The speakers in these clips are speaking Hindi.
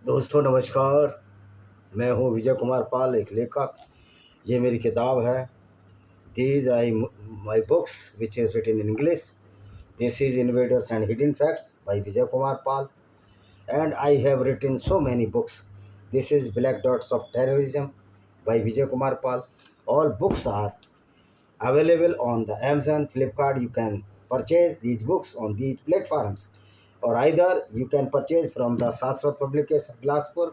दोस्तों नमस्कार। मैं हूँ विजय कुमार पाल, एक लेखक। ये मेरी किताब है। These I my books which is written in English. This is invaders and hidden facts by Vijay Kumar Pal, and I have written so many books. This is black dots of terrorism by Vijay Kumar Pal. All books are available on the Amazon, Flipkart. You can purchase these books on these platforms, or either you can purchase from the Saswat Publication Bilaspur,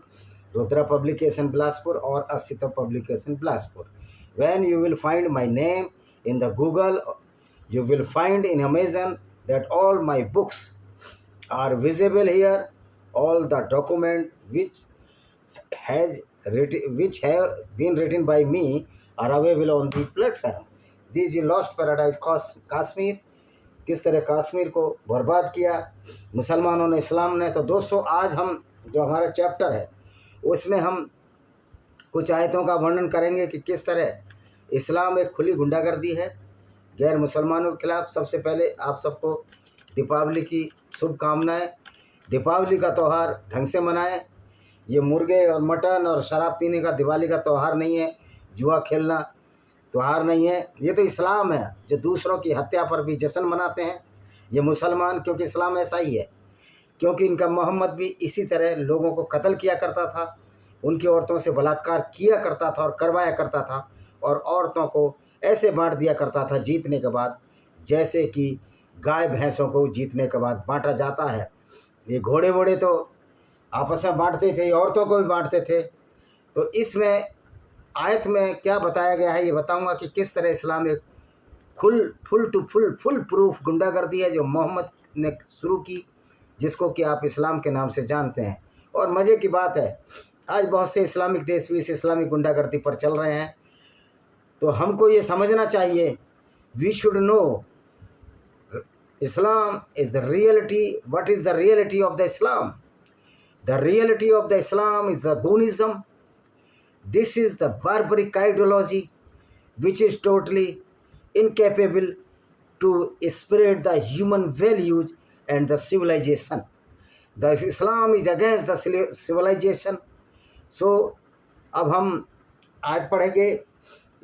Rudra Publication Bilaspur, or Astita Publication Bilaspur. When you will find my name in the Google, you will find in Amazon that all my books are visible here. All the document which have been written by me are available on the platform. This is Lost Paradise Kashmir. किस तरह कश्मीर को बर्बाद किया मुसलमानों ने, इस्लाम ने। तो दोस्तों, आज हम जो हमारा चैप्टर है उसमें हम कुछ आयतों का वर्णन करेंगे कि किस तरह इस्लाम एक खुली गुंडागर्दी है गैर मुसलमानों के खिलाफ। सबसे पहले आप सबको दीपावली की शुभकामनाएं। दीपावली का त्यौहार ढंग से मनाएं। ये मुर्गे और मटन और शराब पीने का दिवाली का त्यौहार नहीं है, जुआ खेलना त्यौहार नहीं है। ये तो इस्लाम है जो दूसरों की हत्या पर भी जश्न मनाते हैं ये मुसलमान, क्योंकि इस्लाम ऐसा ही है। क्योंकि इनका मोहम्मद भी इसी तरह लोगों को कत्ल किया करता था, उनकी औरतों से बलात्कार किया करता था और करवाया करता था, और औरतों को ऐसे बांट दिया करता था जीतने के बाद, जैसे कि गाय भैंसों को जीतने के बाद बांटा जाता है। ये घोड़े वोड़े तो आपस में बांटते थे, औरतों को भी बांटते थे। तो इसमें आयत में क्या बताया गया है ये बताऊंगा कि किस तरह इस्लाम एक फुल प्रूफ गुंडागर्दी है जो मोहम्मद ने शुरू की, जिसको कि आप इस्लाम के नाम से जानते हैं। और मज़े की बात है, आज बहुत से इस्लामिक देश भी इस इस्लामिक गुंडागर्दी पर चल रहे हैं। तो हमको ये समझना चाहिए, we should know Islam is the reality. What is the reality of the Islam? The reality of the Islam is the Gunism. This is the barbaric ideology which is totally incapable to spread the human values and the civilization. The Islam is against the civilization. So, अब हम आज पढ़ेंगे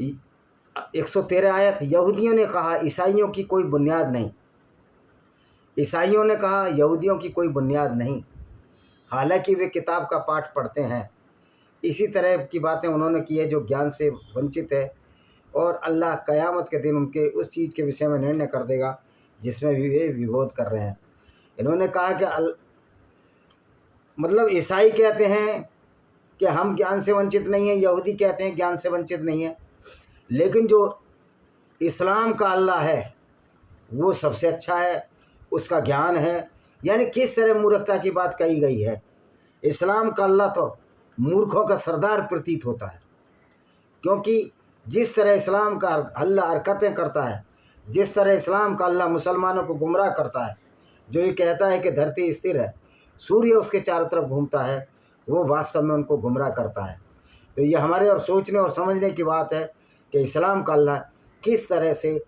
113 आयत। यहूदियों ने कहा ईसाइयों की कोई बुनियाद नहीं। ईसाइयों ने कहा यहूदियों की कोई बुनियाद नहीं, हालांकि वे किताब का पाठ पढ़ते हैं। इसी तरह की बातें उन्होंने की है जो ज्ञान से वंचित है, और अल्लाह क़यामत के दिन उनके उस चीज़ के विषय में निर्णय कर देगा जिसमें भी वे विरोध कर रहे हैं। इन्होंने कहा कि मतलब ईसाई कहते हैं कि हम ज्ञान से वंचित नहीं हैं, यहूदी कहते हैं ज्ञान से वंचित नहीं है, लेकिन जो इस्लाम का अल्लाह है वो सबसे अच्छा है, उसका ज्ञान है। यानी किस तरह मूर्खता की बात कही गई है। इस्लाम का अल्लाह तो मूर्खों का सरदार प्रतीत होता है, क्योंकि जिस तरह इस्लाम का अल्लाह हरकतें करता है, जिस तरह इस्लाम का अल्लाह मुसलमानों को गुमराह करता है, जो ये कहता है कि धरती स्थिर है, सूर्य उसके चारों तरफ घूमता है, वो वास्तव में उनको गुमराह करता है। तो ये हमारे और सोचने और समझने की बात है कि इस्लाम का अल्लाह किस तरह से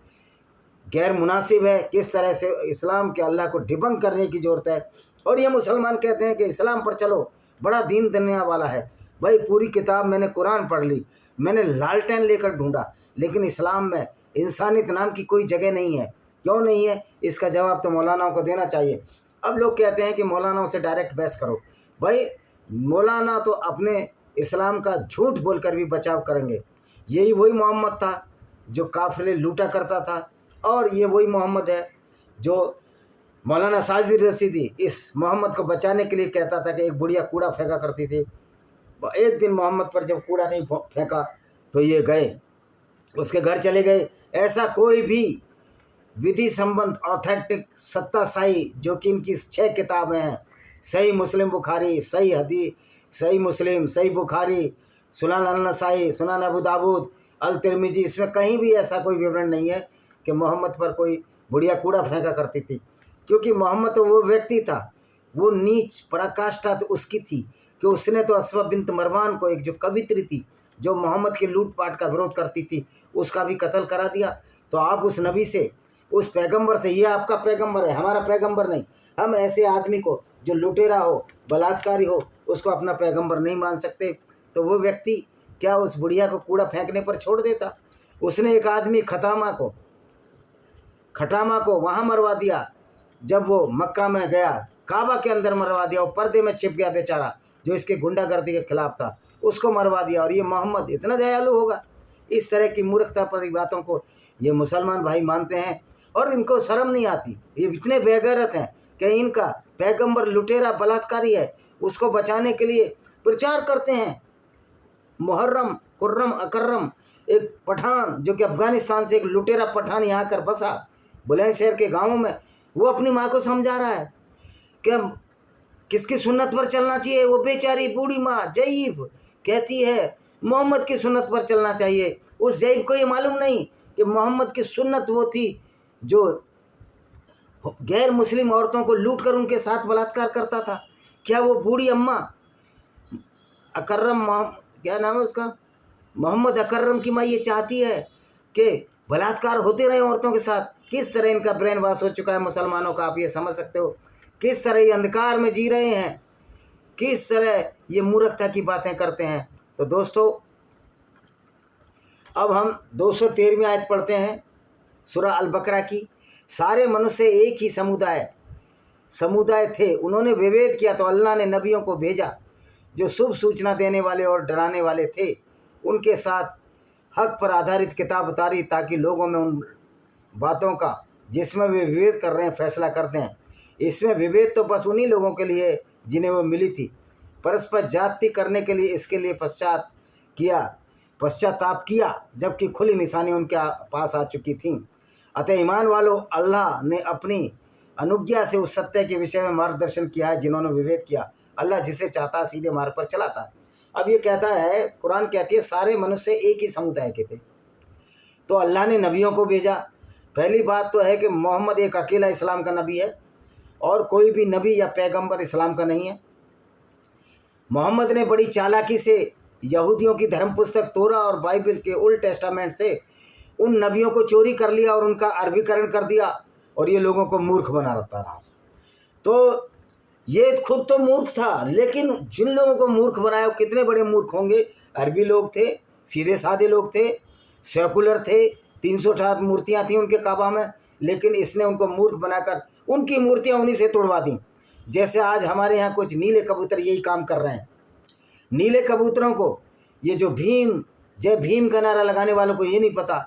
गैर मुनासिब है, किस तरह से इस्लाम के अल्लाह को डिबंक करने की ज़रूरत है। और ये मुसलमान कहते हैं कि इस्लाम पर चलो, बड़ा दीन दुनिया वाला है। भाई पूरी किताब मैंने कुरान पढ़ ली, मैंने लालटेन लेकर ढूंढा, लेकिन इस्लाम में इंसानियत नाम की कोई जगह नहीं है। क्यों नहीं है, इसका जवाब तो मौलानाओं को देना चाहिए। अब लोग कहते हैं कि मौलानाओं से डायरेक्ट बहस करो। भाई मौलाना तो अपने इस्लाम का झूठ बोलकर भी बचाव करेंगे। यही वही मोहम्मद था जो काफिले लूटा करता था, और ये वही मोहम्मद है जो मौलाना साजिद रशीदी इस मोहम्मद को बचाने के लिए कहता था कि एक बुढ़िया कूड़ा फेंका करती थी। एक दिन मोहम्मद पर जब कूड़ा नहीं फेंका तो ये गए, उसके घर चले गए। ऐसा कोई भी विधि संबंध ऑथेंटिक सत्ताशाही, जो कि इनकी 6 किताबें हैं, सही मुस्लिम बुखारी, सही हदीस, सही मुस्लिम, सही बुखारी, सुनान अन-नसाई, सुनान अबू दाऊद, अल तिरमिजी, इसमें कहीं भी ऐसा कोई विवरण नहीं है कि मोहम्मद पर कोई बुढ़िया कूड़ा फेंका करती थी। क्योंकि मोहम्मद तो वो व्यक्ति था, वो नीच पराकाष्ठा तो उसकी थी कि उसने तो असवा बिन्त मरवान को, एक जो कवित्री थी जो मोहम्मद के लूटपाट का विरोध करती थी, उसका भी कत्ल करा दिया। तो आप उस नबी से, उस पैगंबर से, ये आपका पैगंबर है, हमारा पैगंबर नहीं, हम ऐसे आदमी को जो लुटेरा हो, बलात्कारी हो, उसको अपना पैगंबर नहीं मान सकते, तो वो व्यक्ति क्या उस बुढ़िया को कूड़ा फेंकने पर छोड़ देता? उसने एक आदमी खटामा को वहाँ मरवा दिया, जब वो मक्का में गया काबा के अंदर मरवा दिया, वो पर्दे में छिप गया बेचारा, जो इसके गुंडागर्दी के खिलाफ था, उसको मरवा दिया। और ये मोहम्मद इतना दयालु होगा? इस तरह की मूर्खता पर बातों को ये मुसलमान भाई मानते हैं और इनको शर्म नहीं आती। ये इतने बेगैरत हैं कि इनका पैगंबर लुटेरा बलात्कारी है, उसको बचाने के लिए प्रचार करते हैं। मुहर्रम कुर्रम अकर्रम, एक पठान जो कि अफगानिस्तान से एक लुटेरा पठान यहाँ आकर बसा बुलंदशहर के गाँवों में, वो अपनी माँ को समझा रहा है कि किसकी सुन्नत पर चलना चाहिए। वो बेचारी बूढ़ी माँ जईफ कहती है मोहम्मद की सुन्नत पर चलना चाहिए। उस जईफ को ये मालूम नहीं कि मोहम्मद की सुन्नत वो थी जो गैर मुस्लिम औरतों को लूट कर उनके साथ बलात्कार करता था। क्या वो बूढ़ी अम्मा अकर्रम, क्या नाम है उसका, मोहम्मद अकर्रम की माँ ये चाहती है कि बलात्कार होते रहे औरतों के साथ? किस तरह इनका ब्रेन वॉश हो चुका है मुसलमानों का, आप ये समझ सकते हो। किस तरह ये अंधकार में जी रहे हैं, किस तरह ये मूर्खता की बातें करते हैं। तो दोस्तों, अब हम 213वीं आयत पढ़ते हैं सूरह अल बकरा की। सारे मनुष्य एक ही समुदाय थे, उन्होंने विभेद किया तो अल्लाह ने नबियों को भेजा जो शुभ सूचना देने वाले और डराने वाले थे। उनके साथ हक पर आधारित किताब उतारी ताकि लोगों में उन बातों का जिसमें वे विभेद कर रहे हैं फैसला करते हैं। इसमें विभेद तो बस उन्हीं लोगों के लिए जिन्हें वो मिली थी। परस्पर जाति करने के लिए इसके लिए पश्चाताप किया जबकि खुली निशानी उनके पास आ चुकी थी। अतः ईमान वालों, अल्लाह ने अपनी अनुज्ञा से उस सत्य के विषय में मार्गदर्शन किया है जिन्होंने विभेद किया। अल्लाह जिसे चाहता सीधे मार्ग पर चलाता है। अब ये कहता है, कुरान कहती है सारे मनुष्य एक ही समुदाय के थे, तो अल्लाह ने नबियों को भेजा। पहली बात तो है कि मोहम्मद एक अकेला इस्लाम का नबी है और कोई भी नबी या पैगंबर इस्लाम का नहीं है। मोहम्मद ने बड़ी चालाकी से यहूदियों की धर्म पुस्तक तोरा और बाइबल के ओल्ड टेस्टामेंट से उन नबियों को चोरी कर लिया और उनका अरबीकरण कर दिया और ये लोगों को मूर्ख बना रहा। तो ये खुद तो मूर्ख था, लेकिन जिन लोगों को मूर्ख बनाया वो कितने बड़े मूर्ख होंगे। अरबी लोग थे, सीधे साधे लोग थे, सेकुलर थे, 368 मूर्तियाँ थीं उनके काबा में, लेकिन इसने उनको मूर्ख बनाकर उनकी मूर्तियाँ उन्हीं से तोड़वा दी। जैसे आज हमारे यहाँ कुछ नीले कबूतर यही काम कर रहे हैं। नीले कबूतरों को ये जो जय भीम का नारा लगाने वालों को ये नहीं पता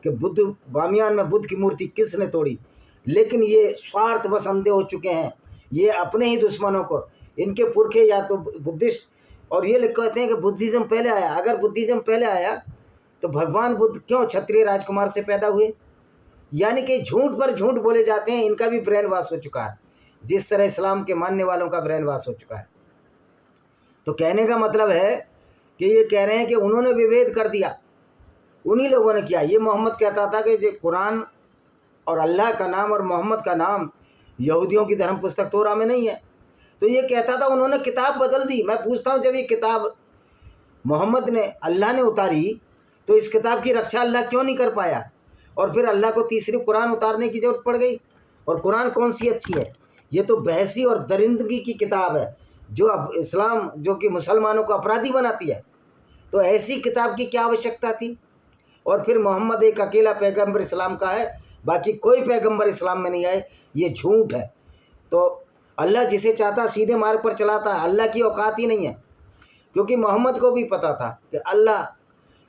कि बामियान में बुद्ध की मूर्ति किसने तोड़ी, लेकिन ये स्वार्थवश अंधे हो चुके हैं। ये अपने ही दुश्मनों को, इनके पुरखे या तो बुद्धिस्ट, और ये लोग कहते हैं कि बुद्धिज़्म पहले आया। अगर बुद्धिज़्म पहले आया तो भगवान बुद्ध क्यों क्षत्रिय राजकुमार से पैदा हुए? यानी कि झूठ पर झूठ बोले जाते हैं। इनका भी ब्रेन वॉश हो चुका है, जिस तरह इस्लाम के मानने वालों का ब्रेन वॉश हो चुका है। तो कहने का मतलब है कि ये कह रहे हैं कि उन्होंने विभेद कर दिया, उन्हीं लोगों ने किया। ये मोहम्मद कहता था कि जो कुरान और अल्लाह का नाम और मोहम्मद का नाम यहूदियों की धर्म पुस्तक तोरा में नहीं है। तो ये कहता था उन्होंने किताब बदल दी। मैं पूछता हूँ, जब ये किताब मोहम्मद ने, अल्लाह ने उतारी, तो इस किताब की रक्षा अल्लाह क्यों नहीं कर पाया? और फिर अल्लाह को तीसरी कुरान उतारने की ज़रूरत पड़ गई। और कुरान कौन सी अच्छी है? ये तो बहसी और दरिंदगी की किताब है, जो अब इस्लाम, जो कि मुसलमानों को अपराधी बनाती है। तो ऐसी किताब की क्या आवश्यकता थी? और फिर मोहम्मद एक अकेला पैगंबर इस्लाम का है, बाकी कोई पैगंबर इस्लाम में नहीं आए, ये झूठ है। तो अल्लाह जिसे चाहता सीधे मार्ग पर चलाता है। अल्लाह की औकात ही नहीं है, क्योंकि मोहम्मद को भी पता था कि अल्लाह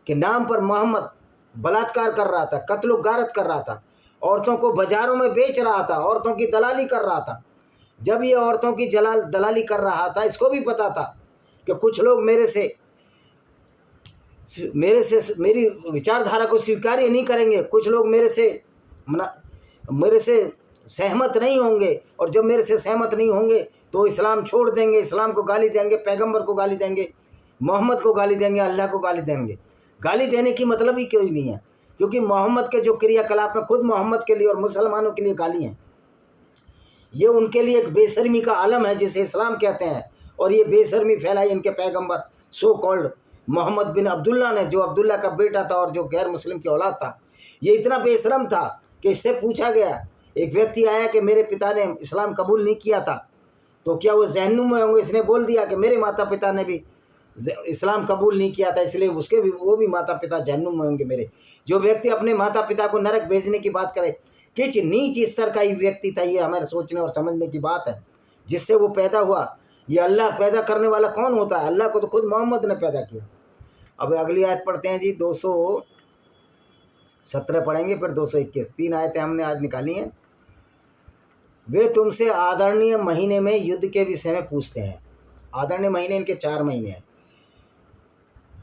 के नाम पर मोहम्मद बलात्कार कर रहा था, कत्ल गारत कर रहा था, औरतों को बाज़ारों में बेच रहा था, औरतों की दलाली कर रहा था। जब ये औरतों की दलाली कर रहा था, इसको भी पता था कि कुछ लोग मेरी विचारधारा को स्वीकार ही नहीं करेंगे, कुछ लोग मेरे से सहमत नहीं होंगे, और जब मेरे से सहमत नहीं होंगे तो इस्लाम छोड़ देंगे, इस्लाम को गाली देंगे, पैगंबर को गाली देंगे, मोहम्मद को गाली देंगे, अल्लाह को गाली देंगे। गाली देने की मतलब ही क्यों नहीं है? क्योंकि मोहम्मद के जो क्रियाकलाप हैं खुद मोहम्मद के लिए और मुसलमानों के लिए गाली हैं। ये उनके लिए एक बेशर्मी का आलम है जिसे इस्लाम कहते हैं। और ये बेशर्मी फैलाई इनके पैगंबर सो कॉल्ड मोहम्मद बिन अब्दुल्ला ने, जो अब्दुल्ला का बेटा था और जो गैर मुस्लिम की औलाद था। ये इतना बेशरम था कि इससे पूछा गया, एक व्यक्ति आया कि मेरे पिता ने इस्लाम कबूल नहीं किया था, तो क्या वो जहन्नुम में होंगे? इसने बोल दिया कि मेरे माता पिता ने भी इस्लाम कबूल नहीं किया था, इसलिए उसके भी वो भी माता पिता जहन्नुम में होंगे मेरे। जो व्यक्ति अपने माता पिता को नरक भेजने की बात करे, किस नीच स्तर का ही व्यक्ति था। ये हमारे सोचने और समझने की बात है, जिससे वो पैदा हुआ। ये अल्लाह पैदा करने वाला कौन होता है? अल्लाह को तो खुद मोहम्मद ने पैदा किया। अब अगली आयत पढ़ते हैं जी, 217 पढ़ेंगे, फिर 221। 3 आयतें हमने आज निकाली हैं। वे तुमसे आदरणीय महीने में युद्ध के विषय में पूछते हैं। आदरणीय महीने इनके 4 महीने हैं।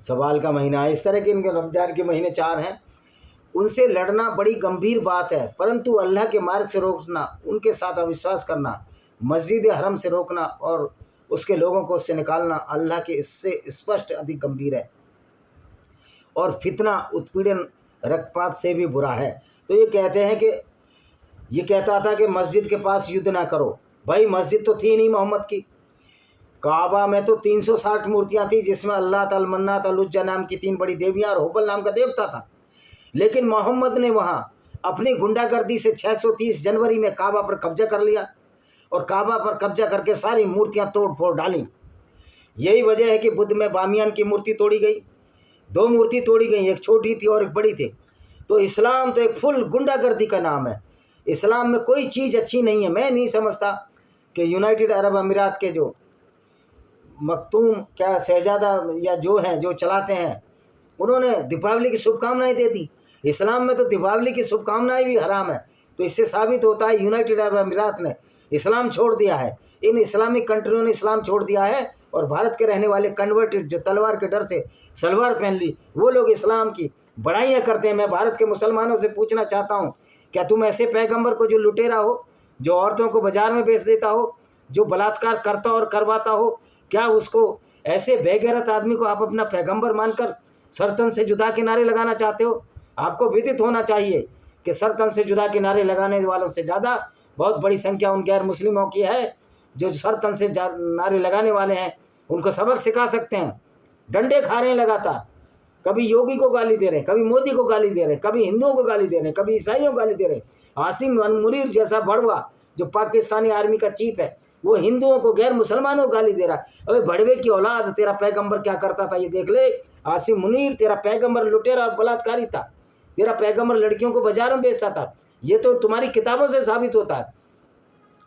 सवाल का महीना है, इस तरह के इनके रमजान के महीने 4 हैं। उनसे लड़ना बड़ी गंभीर बात है, परंतु अल्लाह के मार्ग से रोकना, उनके साथ अविश्वास करना, मस्जिद हरम से रोकना और उसके लोगों को उससे निकालना अल्लाह के इससे स्पष्ट अधिक गंभीर है, और फितना, उत्पीड़न, रक्तपात से भी बुरा है। तो ये कहते हैं कि ये कहता था कि मस्जिद के पास युद्ध ना करो। भाई मस्जिद तो थी नहीं मोहम्मद की। काबा में तो 360 मूर्तियां थी, जिसमें अल्लाह, तलमन्नात, अलुज्जा नाम की 3 बड़ी देवियां और हुबल नाम का देवता था। लेकिन मोहम्मद ने वहां अपनी गुंडागर्दी से 630 जनवरी में काबा पर कब्जा कर लिया, और काबा पर कब्जा करके सारी मूर्तियां तोड़ फोड़ डाली। यही वजह है कि बुद्ध में बामियान की मूर्ति तोड़ी गई, 2 मूर्ति तोड़ी गई, एक छोटी थी और एक बड़ी थी। तो इस्लाम तो एक फुल गुंडागर्दी का नाम है। इस्लाम में कोई चीज़ अच्छी नहीं है। मैं नहीं समझता कि यूनाइटेड अरब अमीरात के जो मखतूम क्या शहजादा या जो हैं, जो चलाते हैं, उन्होंने दीपावली की शुभकामनाएं दे दी। इस्लाम में तो दीपावली की शुभकामनाएं भी हराम है। तो इससे साबित होता है यूनाइटेड अरब अमीरात ने इस्लाम छोड़ दिया है। इन इस्लामिक कंट्रियों ने इस्लाम छोड़ दिया है, और भारत के रहने वाले कन्वर्टेड जो तलवार के डर से सलवार पहन ली, वो लोग इस्लाम की बड़ाइयाँ करते हैं। मैं भारत के मुसलमानों से पूछना चाहता हूँ, क्या तुम ऐसे पैगंबर को जो लुटेरा हो, जो औरतों को बाजार में बेच देता हो, जो बलात्कार करता और करवाता हो, क्या उसको ऐसे बेगैरत आदमी को आप अपना पैगंबर मानकर सरतन से जुदा के नारे लगाना चाहते हो? आपको विदित होना चाहिए कि सरतन से जुदा के नारे लगाने वालों से ज़्यादा बहुत बड़ी संख्या उन गैर मुस्लिमों की है जो सरतन से नारे लगाने वाले हैं। उनको सबक सिखा सकते हैं। डंडे खा रहे हैं लगातार, कभी योगी को गाली दे रहे हैं, कभी मोदी को गाली दे रहे हैं, कभी हिंदुओं को गाली दे रहे हैं, कभी ईसाइयों को गाली दे रहे हैं। आसिम मुनीर जैसा बड़वा जो पाकिस्तानी आर्मी का चीफ है, वो हिंदुओं को, गैर मुसलमानों को गाली दे रहा है। अबे बड़वे की औलाद, तेरा पैगंबर क्या करता था ये देख ले। आसिम मुनीर तेरा पैगंबर लुटेरा और बलात्कारी था। तेरा पैगंबर लड़कियों को बाजार में बेचता था। ये तो तुम्हारी किताबों से साबित होता है।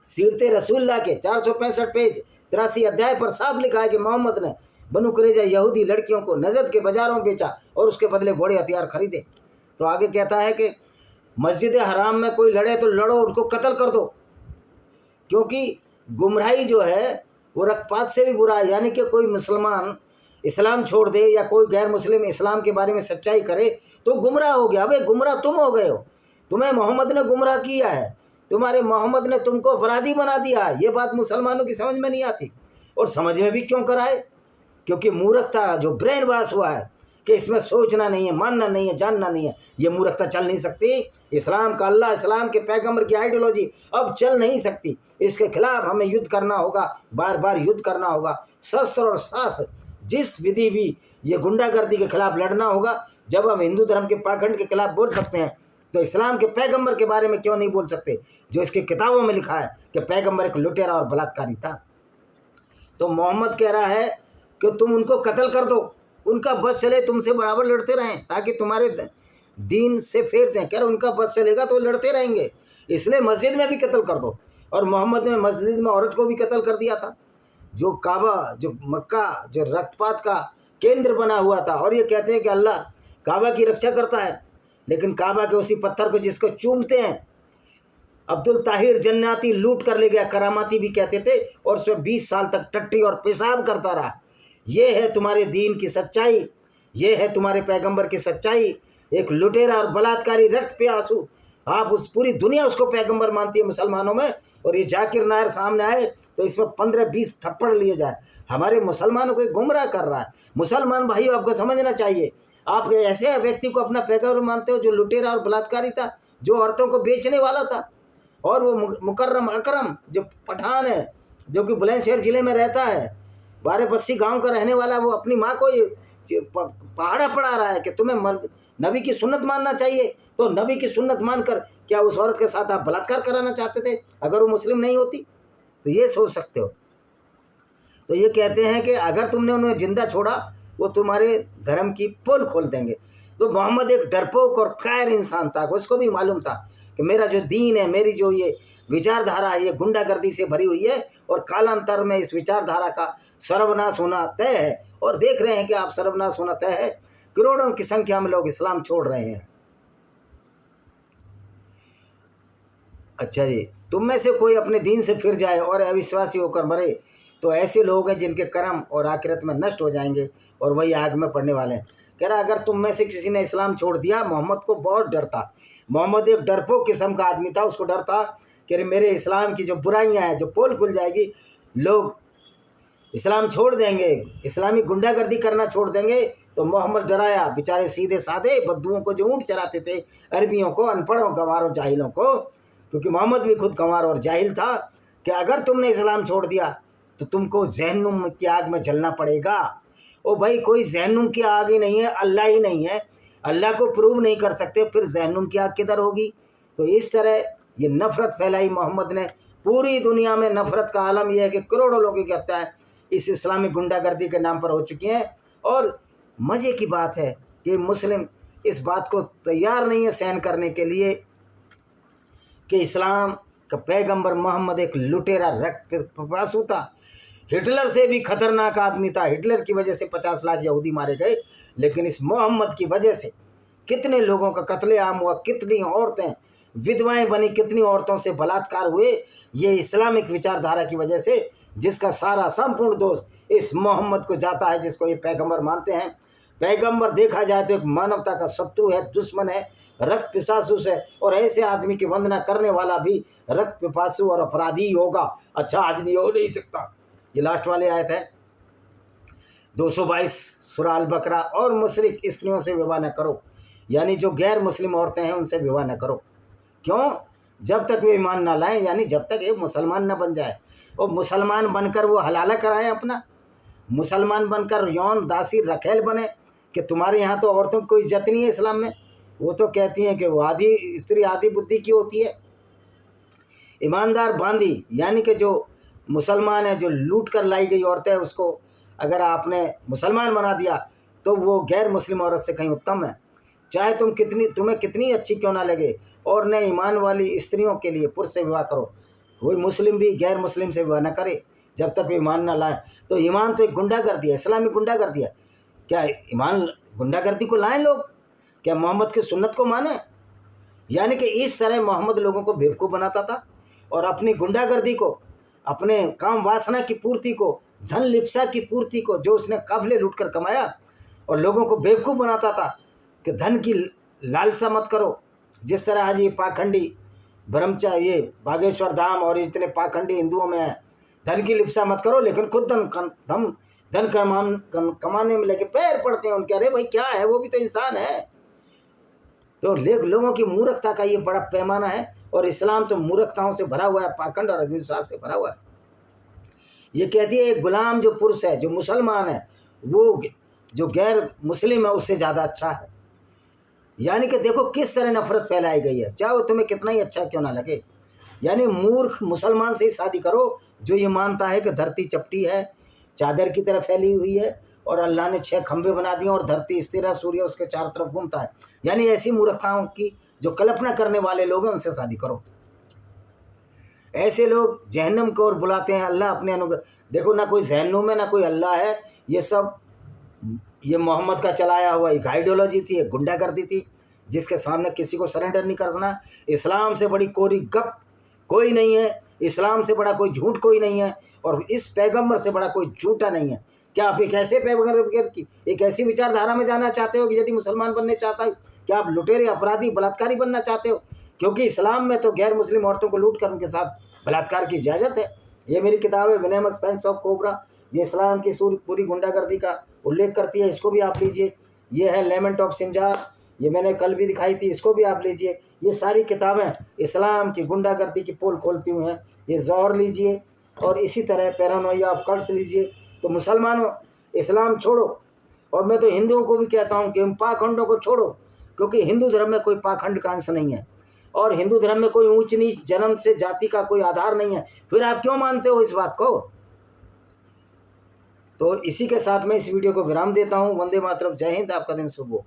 सीरत रसूलुल्लाह के 465 पेज 83 अध्याय पर साफ लिखा है कि मोहम्मद ने बनु कुरैजा यहूदी लड़कियों को नजद के बाजारों में बेचा और उसके बदले घोड़े हथियार खरीदे। तो आगे कहता है कि मस्जिद हराम में कोई लड़े तो लड़ो, उनको कत्ल कर दो, क्योंकि गुमराही जो है वो रक्तपात से भी बुरा है। यानी कि कोई मुसलमान इस्लाम छोड़ दे या कोई गैर मुस्लिम इस्लाम के बारे में सच्चाई करे तो गुमराह हो गया। अबे गुमराह तुम हो गए हो, तुम्हें मोहम्मद ने गुमराह किया है, तुम्हारे मोहम्मद ने तुमको अपराधी बना दिया है। ये बात मुसलमानों की समझ में नहीं आती, और समझ में भी क्यों कराए? क्योंकि मूर्खता जो ब्रेन वॉश हुआ है कि इसमें सोचना नहीं है, मानना नहीं है, जानना नहीं है, ये मूर्खता चल नहीं सकती। इस्लाम का अल्लाह, इस्लाम के पैगंबर की आइडियोलॉजी अब चल नहीं सकती। इसके खिलाफ हमें युद्ध करना होगा, बार बार युद्ध करना होगा। शस्त्र और शास्त्र जिस विधि भी ये गुंडागर्दी के खिलाफ लड़ना होगा। जब हम हिंदू धर्म के पाखंड के खिलाफ बोल सकते हैं तो इस्लाम के पैगंबर के बारे में क्यों नहीं बोल सकते, जो इसकी किताबों में लिखा है कि पैगंबर एक लुटेरा और बलात्कारी था। तो मोहम्मद कह रहा है कि तुम उनको कत्ल कर दो, उनका बस चले, तुमसे बराबर लड़ते रहें ताकि तुम्हारे दीन से फेर दें। कह रहे उनका बस चलेगा तो लड़ते रहेंगे, इसलिए मस्जिद में भी कत्ल कर दो। और मोहम्मद ने मस्जिद में औरत को भी कत्ल कर दिया था, जो काबा, जो मक्का, जो रक्तपात का केंद्र बना हुआ था। और ये कहते हैं कि अल्लाह काबा की रक्षा करता है, लेकिन काबा के उसी पत्थर को जिसको चूमते हैं अब्दुल ताहिर जन्नाती लूट कर ले गया, करामाती भी कहते थे, और उसमें 20 साल तक टट्टी और पेशाब करता रहा। ये है तुम्हारे दीन की सच्चाई, ये है तुम्हारे पैगंबर की सच्चाई। एक लुटेरा और बलात्कारी, रक्त पे आंसू, आप उस पूरी दुनिया उसको पैगंबर मानती है मुसलमानों में, और ये जाकिर नायर सामने आए तो इसमें 15-20 थप्पड़ लिए जाए। हमारे मुसलमानों को गुमराह कर रहा है। मुसलमान भाइयों, आपको समझना चाहिए, आप ऐसे व्यक्ति को अपना पैगंबर मानते हो जो लुटेरा और बलात्कारी था, जो औरतों को बेचने वाला था। और वो मुकर्रम अकरम जो पठान है, जो कि बुलंदशहर ज़िले में रहता है, 12 गांव का रहने वाला, वो अपनी माँ को ये पहाड़ा पढ़ा रहा है कि तुम्हें नबी की सुन्नत मानना चाहिए। तो नबी की सुन्नत मानकर क्या उस औरत के साथ आप बलात्कार कराना चाहते थे अगर वो मुस्लिम नहीं होती? तो ये सोच सकते हो। तो ये कहते हैं कि अगर तुमने उन्हें जिंदा छोड़ा वो तुम्हारे धर्म की पोल खोल देंगे। तो मोहम्मद एक डरपोक और कायर इंसान था, उसको भी मालूम था कि मेरा जो दीन है, मेरी जो ये विचारधारा है, ये गुंडागर्दी से भरी हुई है और कालांतर में इस विचारधारा का सर्वनाश होना तय है। और देख रहे हैं कि आप सर्वनाश होना तय है। करोड़ों की संख्या में लोग इस्लाम छोड़ रहे हैं। अच्छा जी, तुम में से कोई अपने दीन से फिर जाए और अविश्वासी होकर मरे तो ऐसे लोग हैं जिनके कर्म और आखिरत में नष्ट हो जाएंगे और वही आग में पड़ने वाले हैं। कह रहा अगर तुम में से किसी ने इस्लाम छोड़ दिया, मोहम्मद को बहुत डर था। मोहम्मद एक डरपोक किस्म का आदमी था, उसको डर था कि मेरे इस्लाम की जो बुराइयां हैं, जो पोल खुल जाएगी, लोग इस्लाम छोड़ देंगे, इस्लामी गुंडागर्दी करना छोड़ देंगे। तो मोहम्मद डराया बेचारे सीधे साधे बद्दुओं को जो ऊँट चराते थे, अरबियों को, अनपढ़ों, गंवारों, जाहिलों को, क्योंकि मोहम्मद भी खुद गंवार और जाहिल था, कि अगर तुमने इस्लाम छोड़ दिया तो तुमको जहन्नुम की आग में जलना पड़ेगा। ओ भाई, कोई जहन्नुम की आग ही नहीं है, अल्लाह ही नहीं है, अल्लाह को प्रूव नहीं कर सकते, फिर जहन्नुम की आग किधर होगी। तो इस तरह ये नफ़रत फैलाई मोहम्मद ने। पूरी दुनिया में नफ़रत का आलम यह है कि करोड़ों लोगों की हत्याएं इस इस्लामी गुंडागर्दी के नाम पर हो चुकी हैं। और मज़े की बात है कि मुस्लिम इस बात को तैयार नहीं है सहन करने के लिए कि इस्लाम का पैगंबर मोहम्मद एक लुटेरा, रक्त पिपासु था, हिटलर से भी खतरनाक आदमी था। हिटलर की वजह से 50 लाख यहूदी मारे गए, लेकिन इस मोहम्मद की वजह से कितने लोगों का कत्लेआम हुआ, कितनी औरतें विधवाएं बनी, कितनी औरतों से बलात्कार हुए, ये इस्लामिक विचारधारा की वजह से, जिसका सारा संपूर्ण दोष इस मोहम्मद को जाता है, जिसको ये पैगंबर मानते हैं। पैगंबर देखा जाए तो एक मानवता का शत्रु है, दुश्मन है, रक्त पिपासु से, और ऐसे आदमी की वंदना करने वाला भी रक्त पिपासु और अपराधी होगा, अच्छा आदमी हो नहीं सकता। ये लास्ट वाले आयत है 222 सूरह अल बकरा। और मुशरिक स्त्रियों से विवाह न करो, यानी जो गैर मुस्लिम औरतें हैं उनसे विवाह न करो। क्यों? जब तक वे ईमान ना लाएं, यानी जब तक ये मुसलमान न बन जाए। और मुसलमान बनकर वो हलाला कराएं अपना, मुसलमान बनकर यौन दासी रखेल बने कि तुम्हारे यहाँ तो औरतों की कोई इज्जत नहीं है इस्लाम में। वो तो कहती हैं कि वो आधी स्त्री आधी बुद्धि की होती है। ईमानदार बांदी, यानी कि जो मुसलमान है, जो लूट कर लाई गई औरतें, उसको अगर आपने मुसलमान बना दिया तो वो गैर मुस्लिम औरत से कहीं उत्तम है, चाहे तुम्हें कितनी अच्छी क्यों ना लगे। और न ईमान वाली स्त्रियों के लिए पुरुष से विवाह करो, कोई मुस्लिम भी गैर मुस्लिम से विवाह न करे जब तक ईमान न लाए। तो ईमान तो एक गुंडागर्दी है, इस्लामी गुंडागर्दी है। क्या ईमान गुंडागर्दी को लाएं लोग? क्या मोहम्मद की सुन्नत को माने? यानी कि इस तरह मोहम्मद लोगों को बेवकूफ़ बनाता था और अपनी गुंडागर्दी को, अपने काम वासना की पूर्ति को, धन लिप्सा की पूर्ति को, जो उसने काफिले लूट कर कमाया, और लोगों को बेवकूफ़ बनाता था कि धन की लालसा मत करो। जिस तरह आज ये पाखंडी ब्रह्मचारी, ये बागेश्वर धाम और इतने पाखंडी हिंदुओं में है, धन की लिप्सा मत करो, लेकिन खुद धन कमाने में लेके पैर पड़ते हैं उनके। अरे भाई क्या है, वो भी तो इंसान है। तो लोगों की मूर्खता का ये बड़ा पैमाना है, और इस्लाम तो मूर्खताओं से भरा हुआ है, पाखंड और अंधविश्वास से भरा हुआ है। ये कहती है एक गुलाम जो पुरुष है, जो मुसलमान है, वो जो गैर मुस्लिम है उससे ज़्यादा अच्छा है। यानी कि देखो किस तरह नफरत फैलाई गई है, चाहे वो तुम्हें कितना ही अच्छा क्यों ना लगे। यानी मूर्ख मुसलमान से ही शादी करो जो ये मानता है कि धरती चपटी है, चादर की तरह फैली हुई है, और अल्लाह ने 6 खंभे बना दिए और धरती स्थिर है, सूर्य उसके चारों तरफ घूमता है। यानी ऐसी मूर्खताओं की जो कल्पना करने वाले लोग हैं उनसे शादी करो। ऐसे लोग जहन्नम की ओर बुलाते हैं। अल्लाह अपने अनुग्रह, देखो ना कोई जहन्नुम है ना कोई अल्लाह है, ये सब ये मोहम्मद का चलाया हुआ एक आइडियोलॉजी थी, एक गुंडागर्दी थी, जिसके सामने किसी को सरेंडर नहीं करना। इस्लाम से बड़ी कोरी गप कोई नहीं है, इस्लाम से बड़ा कोई झूठ कोई नहीं है, और इस पैगंबर से बड़ा कोई झूठा नहीं है। क्या आप एक ऐसे पैगंबर की एक ऐसी विचारधारा में जाना चाहते हो कि यदि मुसलमान बनने चाहता है, क्या आप लुटेरे, अपराधी, बलात्कारी बनना चाहते हो? क्योंकि इस्लाम में तो गैर मुस्लिम औरतों को लूट कर उनके साथ बलात्कार की इजाज़त है। ये मेरी किताब है विनेमस पेंस ऑफ कोबरा, ये इस्लाम की पूरी गुंडागर्दी का उल्लेख करती है, इसको भी आप लीजिए। ये है लेमेंट ऑफ सिंजार, ये मैंने कल भी दिखाई थी, इसको भी आप लीजिए। ये सारी किताबें इस्लाम की गुंडागर्दी की पोल खोलती हुई हैं। ये ज़ौहर लीजिए, और इसी तरह पैरानोइया ऑफ कल्ट्स लीजिए। तो मुसलमानों इस्लाम छोड़ो, और मैं तो हिंदुओं को भी कहता हूँ कि इन पाखंडों को छोड़ो, क्योंकि हिंदू धर्म में कोई पाखंड का अंश नहीं है, और हिंदू धर्म में कोई ऊंच नीच, जन्म से जाति का कोई आधार नहीं है। फिर आप क्यों मानते हो इस बात को? तो इसी के साथ मैं इस वीडियो को विराम देता हूँ। वंदे मातरम, जय हिंद, आपका दिन शुभ हो।